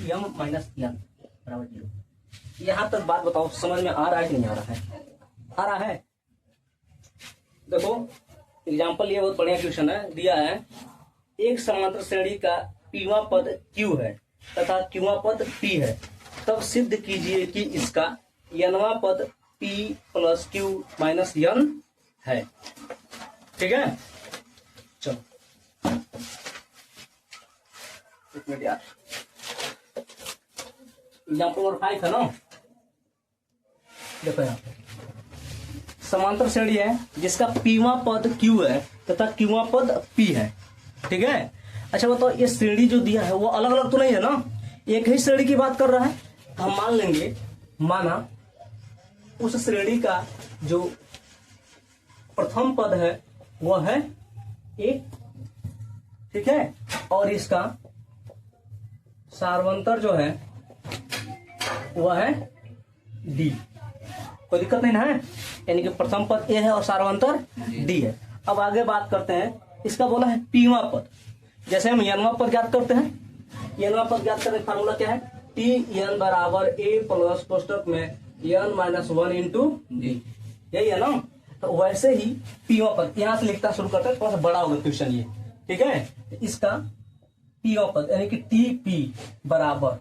m minus n बराबर 0। यहाँ तक बात बताओ, समझ में आ रहा है कि नहीं आ रहा है? आ रहा है। देखो एग्जाम्पल, ये बहुत बढ़िया क्वेश्चन है, दिया है एक समांतर श्रेणी का पीवा पद q है तथा क्यूवा पद p है, तब सिद्ध कीजिए कि इसका nवा पद p plus q minus n है। ठीक है, चलो एक मिनट यार, एग्जाम्पल नंबर 5 है ना। देखो यहाँ समांतर श्रेणी है जिसका पीवा पद q है तथा क्यूवा पद p है। ठीक है, अच्छा बताओ, ये श्रेणी जो दिया है वो अलग अलग तो नहीं है ना, एक ही श्रेणी की बात कर रहा है। हम मान लेंगे, माना उस श्रेणी का जो प्रथम पद है वह है a, ठीक है, और इसका सार्वंतर जो है वह है d। कोई दिक्कत नहीं ना है, यानी कि प्रथम पद a है और सार्वंतर d है। अब आगे बात करते हैं, इसका बोला है पीवा पद। जैसे हम nवा पद ज्ञात करते हैं, nवा पद ज्ञात करने का फार्मूला क्या है, tn बराबर a प्लस कोष्टक में n माइनस 1 इंटू d, यही है ना। तो वैसे ही पीवा पद यहां से लिखता शुरू करते हैं, थोड़ा सा बड़ा होगा क्वेश्चन ये। ठीक है, इसका पीवा पद यानी कि tp बराबर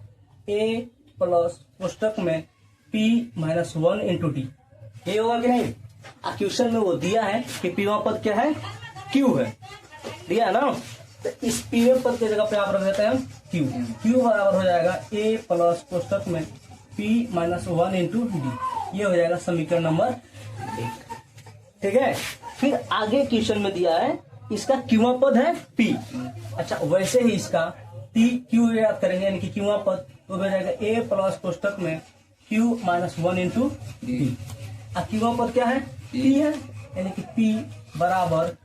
a प्लस कोष्टक में p माइनस 1 इंटू डी, ये होगा कि नहीं। क्वेश्चन में वो दिया है कि पीवा पद क्या है, q है, दिया है ना। तो इस पीवा पद की जगह पे आप रख देते हैं q बराबर हो जाएगा a प्लस कोष्टक में p माइनस 1 इंटू डी, ये हो जाएगा समीकरण नंबर 1। ठीक है, फिर आगे क्वेश्चन में दिया है इसका क्यूवा पद है p। अच्छा, वैसे ही इसका q याद करेंगे, यानी कि क्यूवा पद तो हो जाएगा a प्लस कोष्टक में q माइनस 1 इंटू डी। क्यूवा पद क्या है, p है, यानी कि p बराबर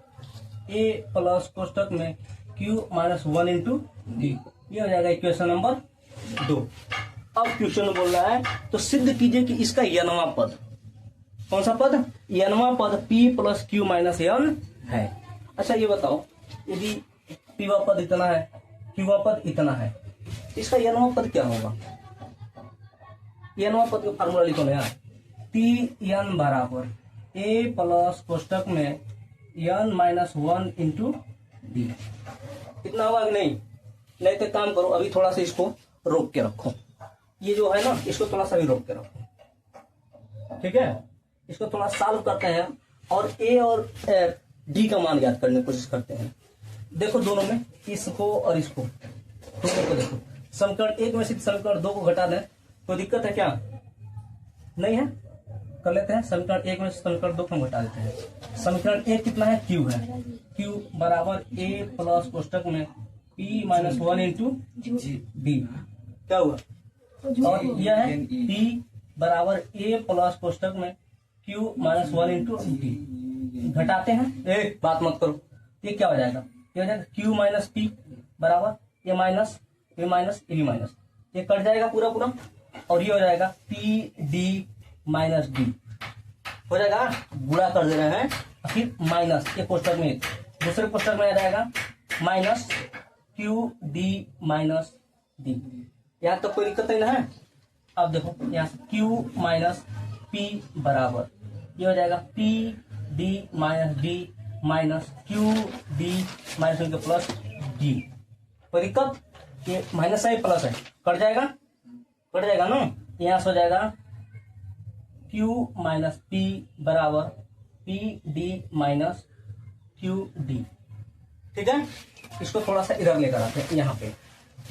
a प्लस कोष्टक में q माइनस 1 इंटू डी, ये हो जाएगा इक्वेशन नंबर 2। अब क्वेश्चन में बोल रहा है तो सिद्ध कीजिए कि इसका nवा पद, कौन सा पद, nवा पद p plus q minus n है। अच्छा ये बताओ, यदि पीवा पद इतना है, क्यूवा पद इतना है, इसका nवा पद क्या होगा। nवा पद का फार्मूला लिखो ना यार, tn बराबर a प्लस कोष्टक में n माइनस 1 इंटू डी, इतना होगा कि नहीं। नहीं तो काम करो, अभी थोड़ा सा इसको रोक के रखो, ये जो है ना इसको थोड़ा सा भी रोक के रखो। ठीक है, इसको थोड़ा सॉल्व करते हैं और a और d का मान ज्ञात करने की कोशिश करते हैं। देखो दोनों में, इसको और इसको दोनों को देखो, समीकरण 1 में से समीकरण 2 को घटा दें, कोई दिक्कत है क्या, नहीं है। कर लेते हैं, समीकरण 1 में से समीकरण 2 को घटा देते हैं। समीकरण 1 कितना है, q है, q बराबर a प्लस कोष्टक में p माइनस 1 इंटू डी, क्या हुआ, और यह है p बराबर a प्लस कोष्टक में q माइनस 1 इंटू डी। घटाते हैं, एक बात मत करो, ये क्या हो जाएगा, ये हो जाएगा q माइनस p बराबर ये माइनस ये माइनस ये भी माइनस, ये कट जाएगा पूरा पूरा, और ये हो जाएगा p d माइनस डी, हो जाएगा, गुणा कर दे रहे हैं, फिर माइनस ये कोष्टक में, दूसरे कोष्टक में आ जाएगा minus q d minus D. यहाँ तक कोई दिक्कत नहीं ना है। अब देखो यहाँ से q माइनस p बराबर ये हो जाएगा p d minus D minus q d minus उनके प्लस d। कोई दिक्कत, ये माइनस है प्लस है, कट जाएगा ना। यहाँ से हो जाएगा q माइनस p बराबर p d minus q d। ठीक है, इसको थोड़ा सा इधर लेकर आते हैं, यहाँ पे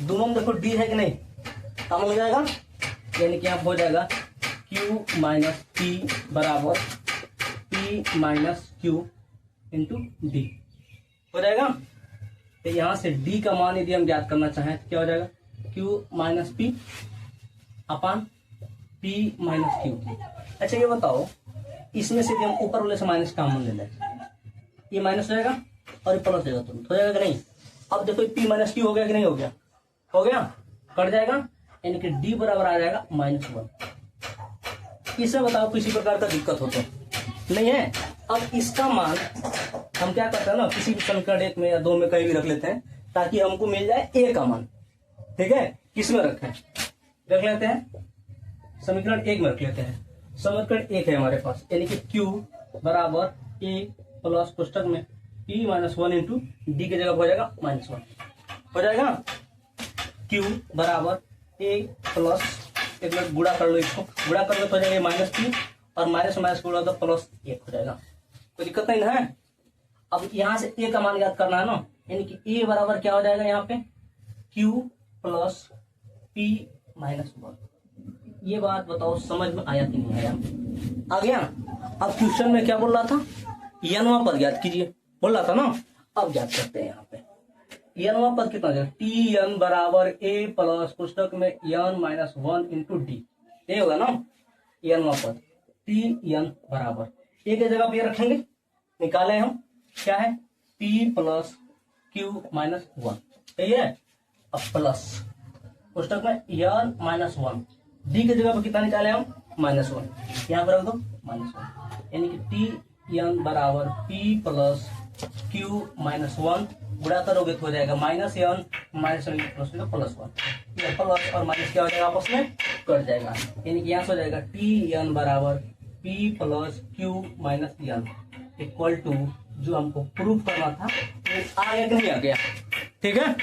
दोनों में देखो d है कि नहीं, काम हो जाएगा, यानी कि यहाँ हो जाएगा q माइनस p बराबर p minus q into D, हो जाएगा। तो यहाँ से d का मान यदि हम ज्ञात करना चाहें तो क्या हो जाएगा, q माइनस p अपान p माइनस q। अच्छा ये बताओ, इसमें से यदि हम ऊपर वाले से माइनस कॉमन ले लें, ये माइनस हो जाएगा और ये प्लस हो जाएगा, तुरंत हो जाएगा कि नहीं। अब देखो p माइनस q हो गया कि नहीं, हो गया, हो गया, कट जाएगा, यानी कि d बराबर आ जाएगा -1। इसे बताओ किसी प्रकार का दिक्कत हो तो नहीं है। अब इसका मान हम क्या करते हैं ना, किसी भी समीकरण 1 में या 2 में कहीं भी रख लेते हैं ताकि हमको मिल जाए a का मान। ठीक है, किसमें रखें, रख लेते हैं समीकरण 1 में रख लेते हैं। समीकरण 1 है हमारे पास, यानी कि Q बराबर A प्लस कोष्टक में P माइनस 1 इंटू डी की जगह हो जाएगा -1 हो जाएगा। Q बराबर A प्लस, एक मिनट गुणा कर लो, इसको गुणा कर लो तो हो जाएगा -2 और माइनस माइनस गुणा तो +1 हो जाएगा, कोई दिक्कत नहीं ना है। अब यहां से A का मान याद करना है ना, यानी कि A बराबर क्या हो जाएगा यहाँ पे Q प्लस P माइनस 1। ये बात बताओ समझ में आया कि नहीं आया, आ गया। अब क्वेश्चन में क्या बोल रहा था, यनवा पद ज्ञात कीजिए बोल रहा था ना। अब ज्ञात करते हैं यहाँ पे यनवा पद कितना जाएगा, टी एन बराबर ए प्लस पुस्तक में एन माइनस 1 इंटू डी, ये होगा ना यनवा पद। टी एन बराबर ए के जगह पे ये रखेंगे, निकाले हम क्या है पी प्लस क्यू माइनस 1, सही है। अब प्लस पुस्तक में एन माइनस 1, डी के जगह पर कितना निकाले हम -1, यहाँ पर रख दो -1, यानी कि टी एन बराबर पी प्लस क्यू माइनस 1, गुणा करोगे तो हो जाएगा -n माइनस प्लस +1, प्लस और माइनस क्या हो जाएगा आपस में कट जाएगा, यानी कि यहाँ से हो जाएगा टी एन बराबर P plus Q minus N equal to जो हमको प्रूफ करना था वो आ गया कि नहीं आ गया, ठीक है।